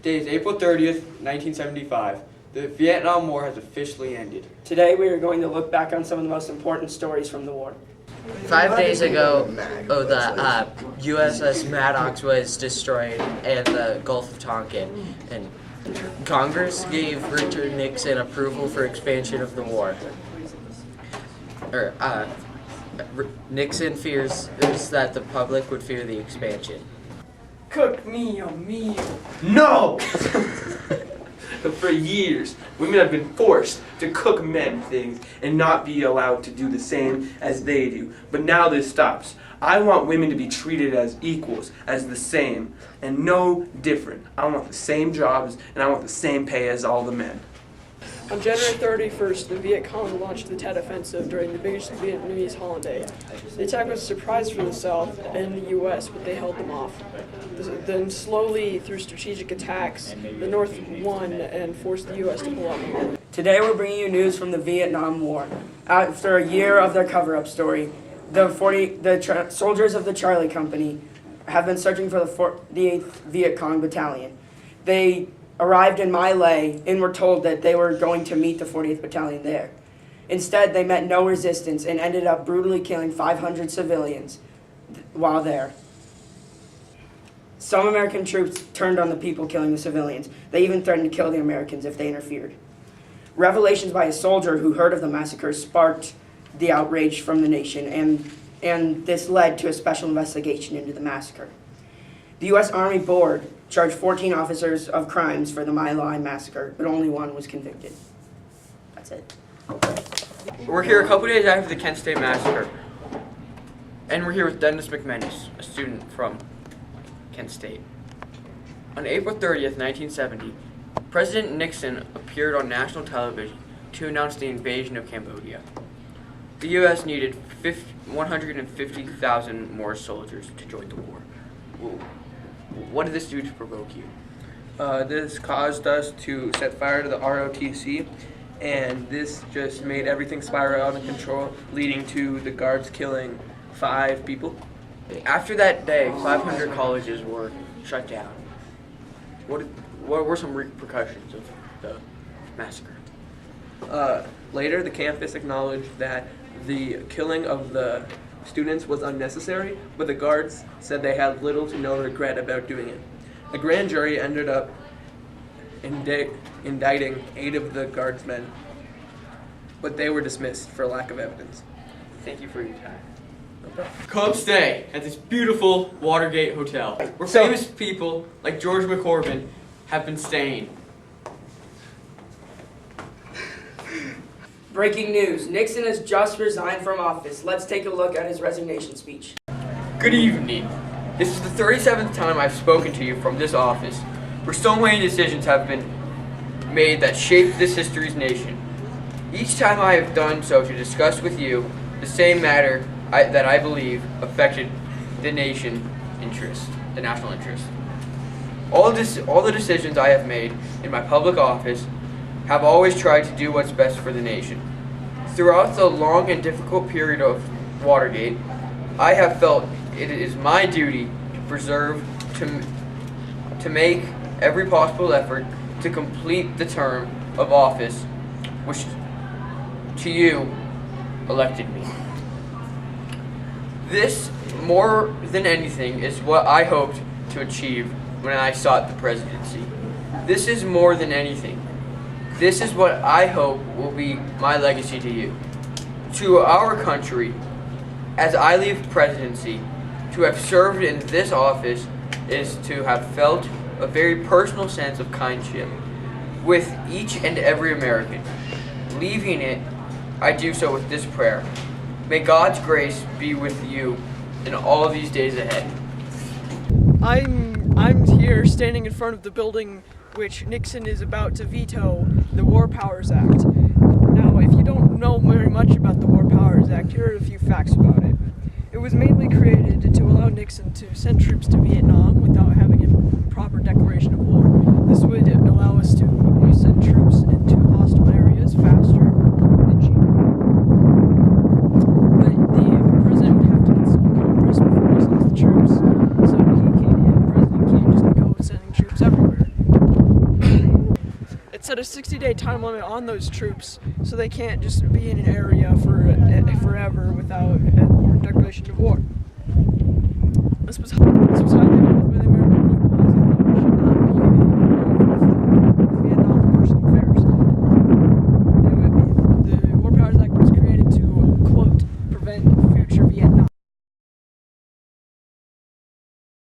Today is April 30th, 1975. The Vietnam War has officially ended. Today we are going to look back on some of the most important stories from the war. 5 days ago, the USS Maddox was destroyed in the Gulf of Tonkin, and Congress gave Richard Nixon approval for expansion of the war. Nixon fears that the public would fear the expansion. Cook me a meal. No! For years, women have been forced to cook men things and not be allowed to do the same as they do. But now this stops. I want women to be treated as equals, as the same, and no different. I want the same jobs and I want the same pay as all the men. On January 31st, the Viet Cong launched the Tet Offensive during the biggest Vietnamese holiday. The attack was a surprise for the South and the U.S., but they held them off. Then slowly, through strategic attacks, the North won and forced the U.S. to pull out. Today we're bringing you news from the Vietnam War. After a year of their cover-up story, the soldiers of the Charlie Company have been searching for the 48th Viet Cong Battalion. They arrived in My Lai and were told that they were going to meet the 48th Battalion there. Instead, they met no resistance and ended up brutally killing 500 civilians while there. Some American troops turned on the people killing the civilians. They even threatened to kill the Americans if they interfered. Revelations by a soldier who heard of the massacre sparked the outrage from the nation, and this led to a special investigation into the massacre. The U.S. Army Board charged 14 officers of crimes for the My Lai massacre, but only one was convicted. That's it. We're here a couple days after the Kent State Massacre, and we're here with Dennis McManus, a student from Kent State. On April 30th, 1970, President Nixon appeared on national television to announce the invasion of Cambodia. The U.S. needed 150,000 more soldiers to join the war. What did this do to provoke you? This caused us to set fire to the ROTC, and this just made everything spiral out of control, leading to the guards killing 5 people. After that day, 500 colleges were shut down. What were some repercussions of the massacre? Later, the campus acknowledged that the killing of the students was unnecessary, but the guards said they had little to no regret about doing it. A grand jury ended up indicting 8 of the guardsmen, but they were dismissed for lack of evidence. Thank you for your time. Come stay at this beautiful Watergate Hotel, where famous people like George McCorvin have been staying. Breaking news, Nixon has just resigned from office. Let's take a look at his resignation speech. Good evening. This is the 37th time I've spoken to you from this office, where so many decisions have been made that shaped this history's nation. Each time I have done so to discuss with you the same matter that I believe affected the national interest. All the decisions I have made in my public office have always tried to do what's best for the nation. Throughout the long and difficult period of Watergate, I have felt it is my duty to preserve, to make every possible effort to complete the term of office which to you elected me. This, more than anything, is what I hoped to achieve when I sought the presidency. This is more than anything. This is what I hope will be my legacy to you. To our country, as I leave presidency, to have served in this office is to have felt a very personal sense of kindship with each and every American. Leaving it, I do so with this prayer. May God's grace be with you in all these days ahead. I'm here standing in front of the building which Nixon is about to veto, the War Powers Act. Now, if you don't know very much about the War Powers Act, here are a few facts about it. It was mainly created to allow Nixon to send troops to Vietnam without having a proper declaration of war. This would allow us to send troops into hostile areas faster and cheaper. But the president would have to consult Congress before he sends the troops, so the president can't just go sending troops everywhere. set a 60-day time limit on those troops, so they can't just be in an area for forever without a declaration of war. This was highly